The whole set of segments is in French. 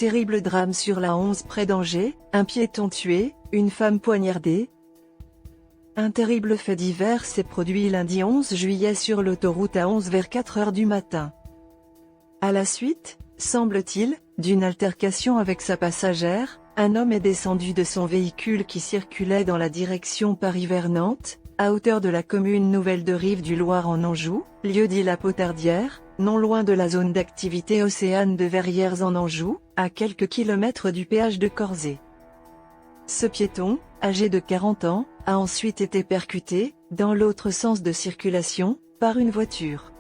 terrible drame sur la 11 près d'Angers, un piéton tué, une femme poignardée. Un terrible fait divers s'est produit lundi 11 juillet sur l'autoroute A11 vers 4 heures du matin. À la suite, semble-t-il, d'une altercation avec sa passagère, un homme est descendu de son véhicule qui circulait dans la direction Paris vers Nantes, à hauteur de la commune nouvelle de Rive-du-Loir en Anjou, lieu-dit La Potardière, non loin de la zone d'activité Océane de Verrières en Anjou, à quelques kilomètres du péage de Corzet. Ce piéton, âgé de 40 ans, a ensuite été percuté, dans l'autre sens de circulation, par une voiture.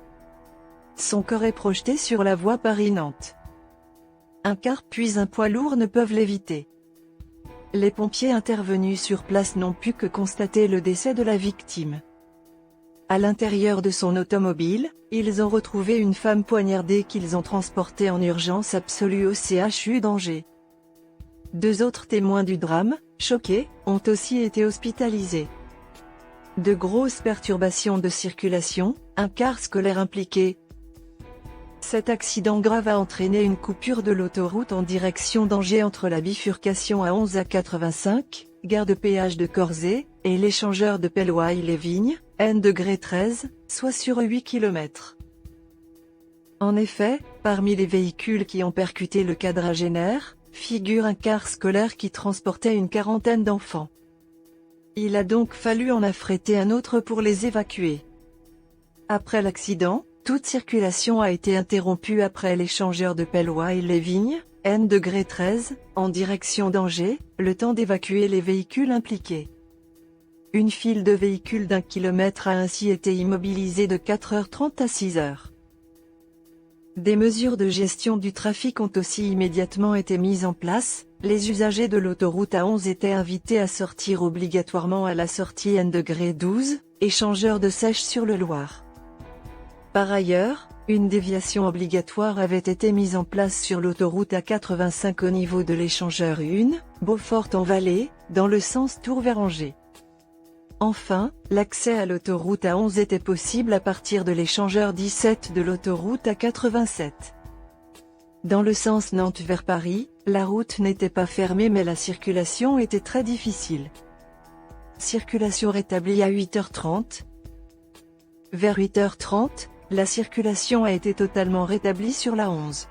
Son corps est projeté sur la voie Paris-Nantes. Un car puis un poids lourd ne peuvent l'éviter. Les pompiers intervenus sur place n'ont pu que constater le décès de la victime. À l'intérieur de son automobile, ils ont retrouvé une femme poignardée qu'ils ont transportée en urgence absolue au CHU d'Angers. 2 autres témoins du drame, choqués, ont aussi été hospitalisés. De grosses perturbations de circulation, un car scolaire impliqué. Cet accident grave a entraîné une coupure de l'autoroute en direction d'Angers entre la bifurcation A11 à 85, gare de péage de Corzet, et l'échangeur de Pellouaille-les-Vignes, N-13, soit sur 8 km. En effet, parmi les véhicules qui ont percuté le quadragénaire, figure un car scolaire qui transportait une quarantaine d'enfants. Il a donc fallu en affréter un autre pour les évacuer. Après l'accident, toute circulation a été interrompue après l'échangeur de Pellouaille-les-Vignes, N-13, en direction d'Angers, le temps d'évacuer les véhicules impliqués. Une file de véhicules d'1 kilomètre a ainsi été immobilisée de 4h30 à 6h. Des mesures de gestion du trafic ont aussi immédiatement été mises en place, les usagers de l'autoroute A11 étaient invités à sortir obligatoirement à la sortie N-12, échangeur de Seiches sur le Loir. Par ailleurs, une déviation obligatoire avait été mise en place sur l'autoroute A85 au niveau de l'échangeur 1, Beaufort-en-Vallée, dans le sens Tours vers Angers. Enfin, l'accès à l'autoroute A11 était possible à partir de l'échangeur 17 de l'autoroute A87. Dans le sens Nantes vers Paris, la route n'était pas fermée mais la circulation était très difficile. Circulation rétablie à 8h30. Vers 8h30, la circulation a été totalement rétablie sur la 11.